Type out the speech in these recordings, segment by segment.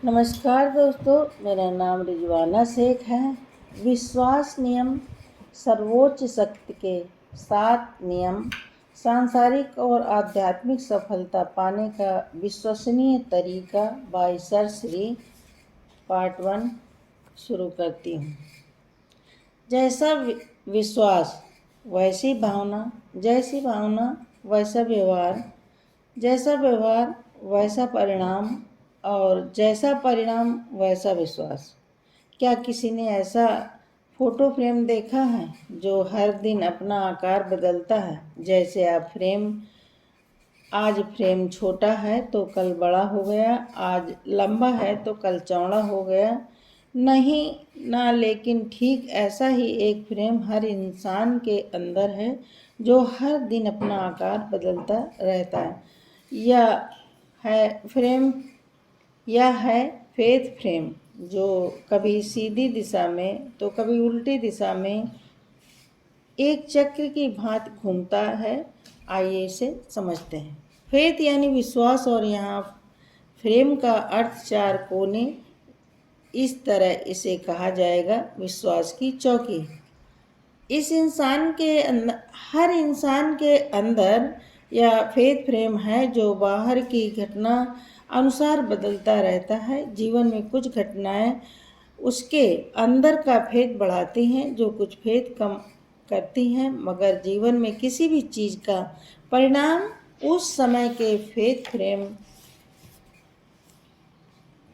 नमस्कार दोस्तों, मेरा नाम रिजवाना शेख है। विश्वास नियम सर्वोच्च शक्ति के 7 नियम सांसारिक और आध्यात्मिक सफलता पाने का विश्वसनीय तरीका बाय सर श्री पार्ट 1 शुरू करती हूँ। जैसा विश्वास वैसी भावना, जैसी भावना वैसा व्यवहार, जैसा व्यवहार वैसा परिणाम और जैसा परिणाम वैसा विश्वास। क्या किसी ने ऐसा फोटो फ्रेम देखा है जो हर दिन अपना आकार बदलता है? जैसे आज फ्रेम छोटा है तो कल बड़ा हो गया, आज लंबा है तो कल चौड़ा हो गया। नहीं ना, लेकिन ठीक ऐसा ही एक फ्रेम हर इंसान के अंदर है जो हर दिन अपना आकार बदलता रहता है। यह है फेथ फ्रेम, जो कभी सीधी दिशा में तो कभी उल्टी दिशा में एक चक्र की भांति घूमता है। आइए इसे समझते हैं। फेथ यानी विश्वास, और यहाँ फ्रेम का अर्थ 4 कोने। इस तरह इसे कहा जाएगा विश्वास की चौकी। हर इंसान के अंदर यह फेथ फ्रेम है जो बाहर की घटना अनुसार बदलता रहता है। जीवन में कुछ घटनाएं उसके अंदर का फेथ बढ़ाती हैं, जो कुछ फेथ कम करती हैं, मगर जीवन में किसी भी चीज़ का परिणाम उस समय के फेथ फ्रेम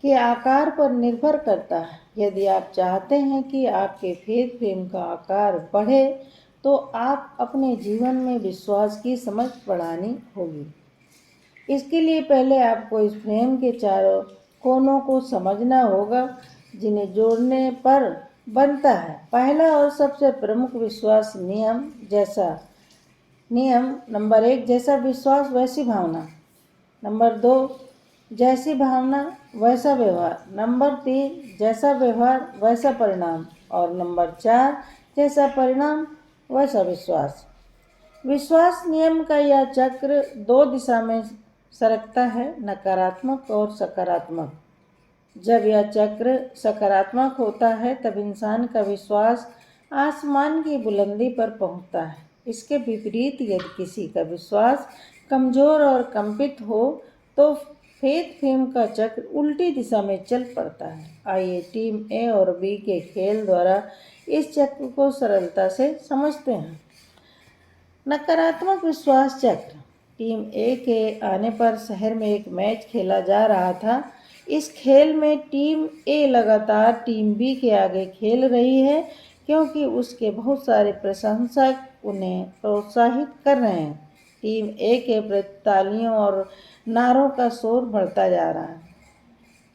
के आकार पर निर्भर करता है। यदि आप चाहते हैं कि आपके फेथ फ्रेम का आकार बढ़े तो आप अपने जीवन में विश्वास की समझ बढ़ानी होगी। इसके लिए पहले आपको इस फ्रेम के चारों कोनों को समझना होगा, जिन्हें जोड़ने पर बनता है। पहला और सबसे प्रमुख विश्वास नियम नंबर 1, जैसा विश्वास वैसी भावना। नंबर 2, जैसी भावना वैसा व्यवहार। नंबर 3, जैसा व्यवहार वैसा परिणाम। और नंबर 4, जैसा परिणाम वैसा विश्वास। विश्वास नियम का यह चक्र 2 दिशा में सरकता है, नकारात्मक और सकारात्मक। जब यह चक्र सकारात्मक होता है तब इंसान का विश्वास आसमान की बुलंदी पर पहुंचता है। इसके विपरीत यदि किसी का विश्वास कमजोर और कंपित हो तो फेथ फ्रेम का चक्र उल्टी दिशा में चल पड़ता है। आइए टीम ए और बी के खेल द्वारा इस चक्र को सरलता से समझते हैं। नकारात्मक विश्वास चक्र। टीम ए के आने पर शहर में एक मैच खेला जा रहा था। इस खेल में टीम ए लगातार टीम बी के आगे खेल रही है, क्योंकि उसके बहुत सारे प्रशंसक उन्हें प्रोत्साहित कर रहे हैं। टीम ए के प्रति तालियों और नारों का शोर बढ़ता जा रहा है।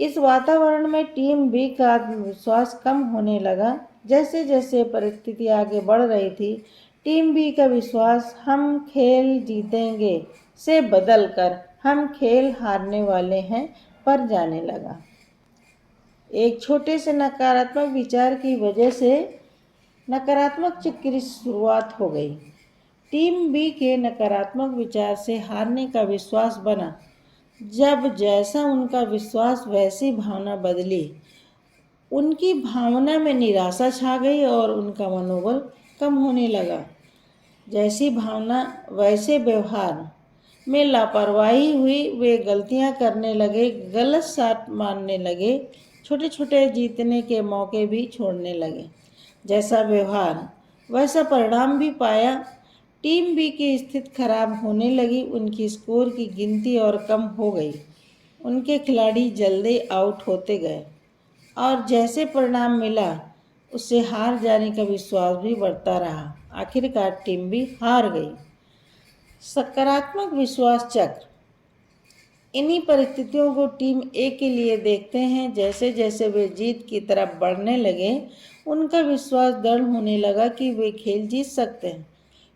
इस वातावरण में टीम बी का आत्मविश्वास कम होने लगा। जैसे जैसे परिस्थिति आगे बढ़ रही थी, टीम बी का विश्वास हम खेल जीतेंगे से बदलकर हम खेल हारने वाले हैं पर जाने लगा। एक छोटे से नकारात्मक विचार की वजह से नकारात्मक चक्र की शुरुआत हो गई। टीम बी के नकारात्मक विचार से हारने का विश्वास बना। जब जैसा उनका विश्वास वैसी भावना बदली, उनकी भावना में निराशा छा गई और उनका मनोबल कम होने लगा। जैसी भावना वैसे व्यवहार में लापरवाही हुई। वे गलतियां करने लगे, गलत शॉट मारने लगे, छोटे छोटे जीतने के मौके भी छोड़ने लगे। जैसा व्यवहार वैसा परिणाम भी पाया। टीम बी की स्थिति खराब होने लगी। उनकी स्कोर की गिनती और कम हो गई। उनके खिलाड़ी जल्दी आउट होते गए और जैसे परिणाम मिला उससे हार जाने का विश्वास भी बढ़ता रहा। आखिरकार टीम बी हार गई। सकारात्मक विश्वास चक्र। इन्हीं परिस्थितियों को टीम ए के लिए देखते हैं। जैसे जैसे वे जीत की तरफ बढ़ने लगे, उनका विश्वास दृढ़ होने लगा कि वे खेल जीत सकते हैं।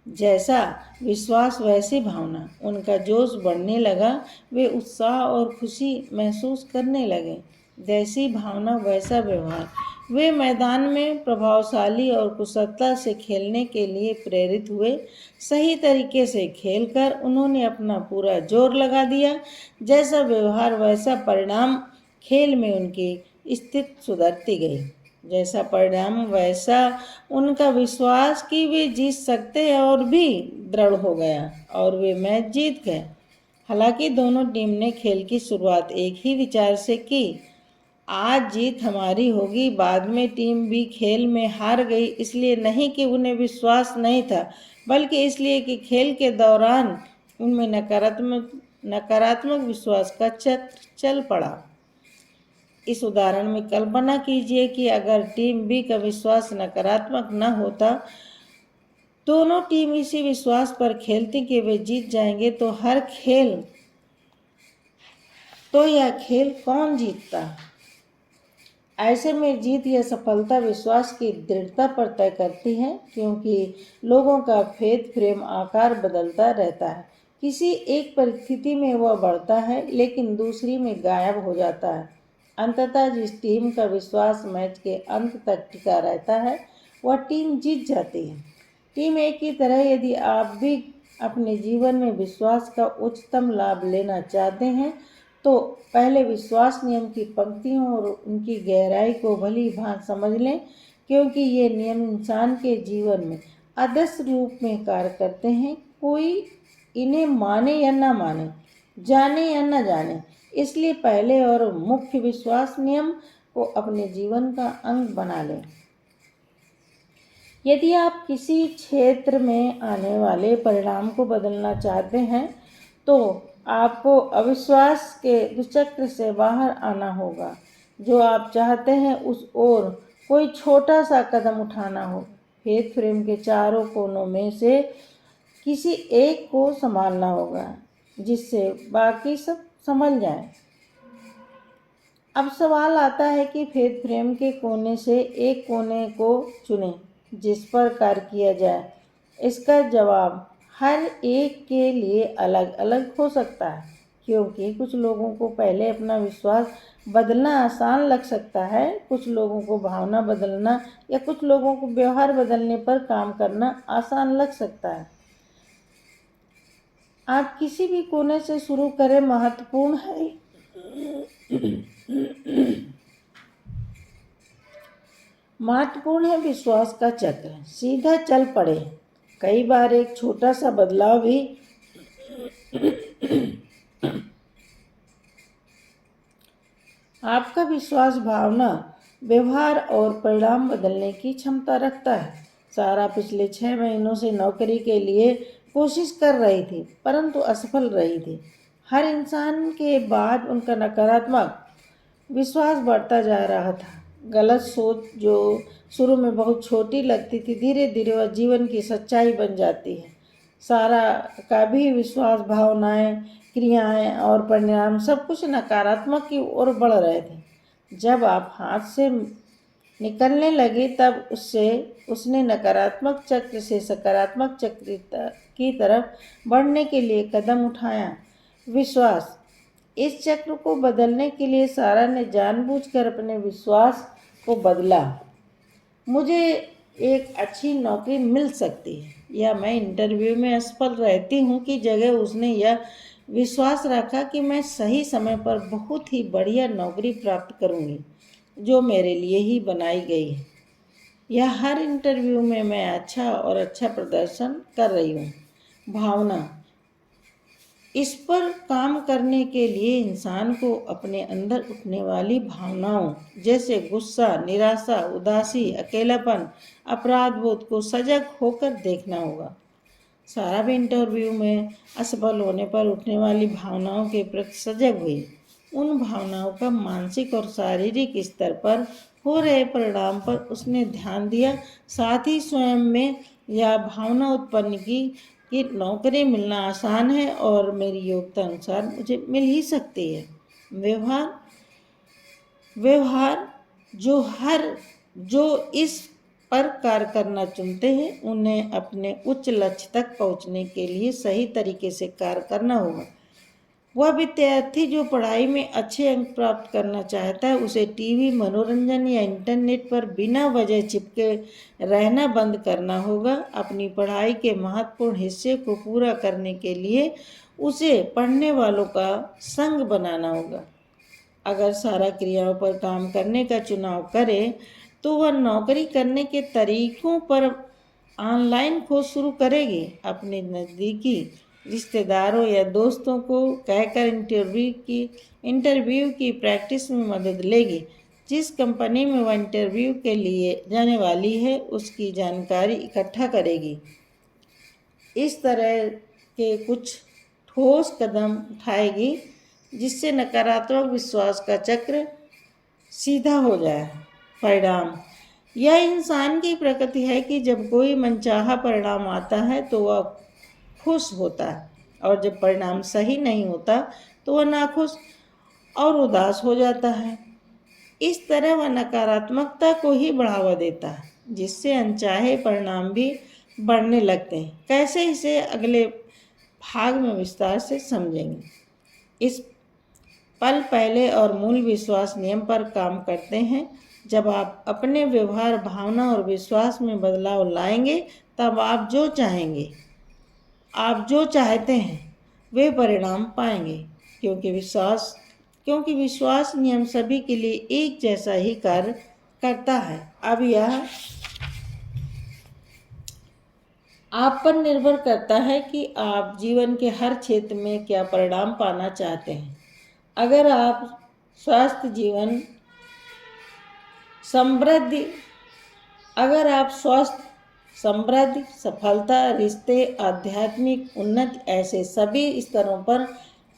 जैसा विश्वास वैसी भावना। उनका जोश बढ़ने लगा। वे उत्साह और खुशी महसूस करने लगे। जैसी भावना वैसा व्यवहार। वे मैदान में प्रभावशाली और कुशलता से खेलने के लिए प्रेरित हुए। सही तरीके से खेलकर उन्होंने अपना पूरा जोर लगा दिया। जैसा व्यवहार वैसा परिणाम। खेल में उनकी स्थिति सुधरती गई। जैसा परिणाम वैसा उनका विश्वास कि वे जीत सकते हैं और भी दृढ़ हो गया और वे मैच जीत गए। हालांकि दोनों टीम ने खेल की शुरुआत एक ही विचार से की, आज जीत हमारी होगी। बाद में टीम भी खेल में हार गई, इसलिए नहीं कि उन्हें विश्वास नहीं था, बल्कि इसलिए कि खेल के दौरान उनमें नकारात्मक विश्वास का चक्र चल पड़ा। इस उदाहरण में कल्पना कीजिए कि अगर टीम बी का विश्वास नकारात्मक न होता, दोनों टीम इसी विश्वास पर खेलती कि वे जीत जाएंगे, तो यह खेल कौन जीतता। ऐसे में जीत या सफलता विश्वास की दृढ़ता पर तय करती है, क्योंकि लोगों का फेथ फ्रेम आकार बदलता रहता है। किसी एक परिस्थिति में वह बढ़ता है, लेकिन दूसरी में गायब हो जाता है। अंततः जिस टीम का विश्वास मैच के अंत तक टिका रहता है, वह टीम जीत जाती है। टीम ए की तरह यदि आप भी अपने जीवन में विश्वास का उच्चतम लाभ लेना चाहते हैं, तो पहले विश्वास नियम की पंक्तियों और उनकी गहराई को भली भांति समझ लें, क्योंकि ये नियम इंसान के जीवन में आदर्श रूप में कार्य करते हैं। कोई इन्हें माने या न माने, जाने या न जाने, इसलिए पहले और मुख्य विश्वास नियम को अपने जीवन का अंग बना लें। यदि आप किसी क्षेत्र में आने वाले परिणाम को बदलना चाहते हैं, तो आपको अविश्वास के दुष्चक्र से बाहर आना होगा। जो आप चाहते हैं उस ओर कोई छोटा सा कदम उठाना हो। फेथ फ्रेम के चारों कोनों में से किसी एक को संभालना होगा, जिससे बाकी सब संभल जाए। अब सवाल आता है कि फेथ फ्रेम के कोने से एक कोने को चुनें जिस पर कार्य किया जाए। इसका जवाब हर एक के लिए अलग अलग हो सकता है, क्योंकि कुछ लोगों को पहले अपना विश्वास बदलना आसान लग सकता है, कुछ लोगों को भावना बदलना या कुछ लोगों को व्यवहार बदलने पर काम करना आसान लग सकता है। आप किसी भी कोने से शुरू करें, महत्वपूर्ण है विश्वास का चक्र। सीधा चल पड़े। कई बार एक छोटा सा बदलाव भी आपका विश्वास, भावना, व्यवहार और परिणाम बदलने की क्षमता रखता है। सारा पिछले 6 महीनों से नौकरी के लिए कोशिश कर रही थी, परंतु असफल रही थी। हर इंसान के बाद उनका नकारात्मक विश्वास बढ़ता जा रहा था। गलत सोच जो शुरू में बहुत छोटी लगती थी, धीरे धीरे वह जीवन की सच्चाई बन जाती है। सारा का भी विश्वास, भावनाएं, क्रियाएं और परिणाम सब कुछ नकारात्मक की ओर बढ़ रहे थे। जब आप हाथ से निकलने लगे, तब उसने नकारात्मक चक्र से सकारात्मक चक्र की तरफ बढ़ने के लिए कदम उठाया। विश्वास। इस चक्र को बदलने के लिए सारा ने जानबूझकर अपने विश्वास को बदला। मुझे एक अच्छी नौकरी मिल सकती है, या मैं इंटरव्यू में असफल रहती हूँ की जगह उसने यह विश्वास रखा कि मैं सही समय पर बहुत ही बढ़िया नौकरी प्राप्त करूँगी, जो मेरे लिए ही बनाई गई है। यह हर इंटरव्यू में मैं अच्छा प्रदर्शन कर रही हूँ। भावना। इस पर काम करने के लिए इंसान को अपने अंदर उठने वाली भावनाओं जैसे गुस्सा, निराशा, उदासी, अकेलापन, अपराध बोध को सजग होकर देखना होगा। सारा भी इंटरव्यू में असफल होने पर उठने वाली भावनाओं के प्रति सजग हुई। उन भावनाओं का मानसिक और शारीरिक स्तर पर हो रहे परिणाम पर उसने ध्यान दिया। साथ ही स्वयं में यह भावना उत्पन्न की कि नौकरी मिलना आसान है और मेरी योग्यता अनुसार मुझे मिल ही सकती है। व्यवहार जो इस पर कार्य करना चुनते हैं, उन्हें अपने उच्च लक्ष्य तक पहुंचने के लिए सही तरीके से कार्य करना होगा। वह विद्यार्थी जो पढ़ाई में अच्छे अंक प्राप्त करना चाहता है, उसे टीवी, मनोरंजन या इंटरनेट पर बिना वजह चिपके रहना बंद करना होगा। अपनी पढ़ाई के महत्वपूर्ण हिस्से को पूरा करने के लिए उसे पढ़ने वालों का संग बनाना होगा। अगर सारा क्रियाओं पर काम करने का चुनाव करे तो वह नौकरी करने के तरीकों पर ऑनलाइन खोज शुरू करेगी। अपने नज़दीकी रिश्तेदारों या दोस्तों को कहकर इंटरव्यू की प्रैक्टिस में मदद लेगी। जिस कंपनी में वह इंटरव्यू के लिए जाने वाली है उसकी जानकारी इकट्ठा करेगी। इस तरह के कुछ ठोस कदम उठाएगी जिससे नकारात्मक विश्वास का चक्र सीधा हो जाए। परिणाम, यह इंसान की प्रकृति है कि जब कोई मनचाहा परिणाम आता है तो वह खुश होता है, और जब परिणाम सही नहीं होता तो वह नाखुश और उदास हो जाता है। इस तरह वह नकारात्मकता को ही बढ़ावा देता है, जिससे अनचाहे परिणाम भी बढ़ने लगते हैं। कैसे, इसे अगले भाग में विस्तार से समझेंगे। इस पल पहले और मूल विश्वास नियम पर काम करते हैं। जब आप अपने व्यवहार, भावना और विश्वास में बदलाव लाएंगे तब आप जो चाहते हैं वे परिणाम पाएंगे, क्योंकि विश्वास नियम सभी के लिए एक जैसा ही कार्य करता है। अब यह आप पर निर्भर करता है कि आप जीवन के हर क्षेत्र में क्या परिणाम पाना चाहते हैं। अगर आप स्वस्थ, समृद्धि, सफलता, रिश्ते, आध्यात्मिक उन्नति, ऐसे सभी स्तरों पर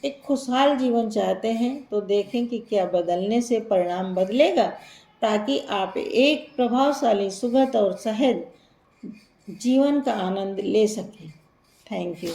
एक खुशहाल जीवन चाहते हैं तो देखें कि क्या बदलने से परिणाम बदलेगा, ताकि आप एक प्रभावशाली, सुखद और सहज जीवन का आनंद ले सकें। Thank you.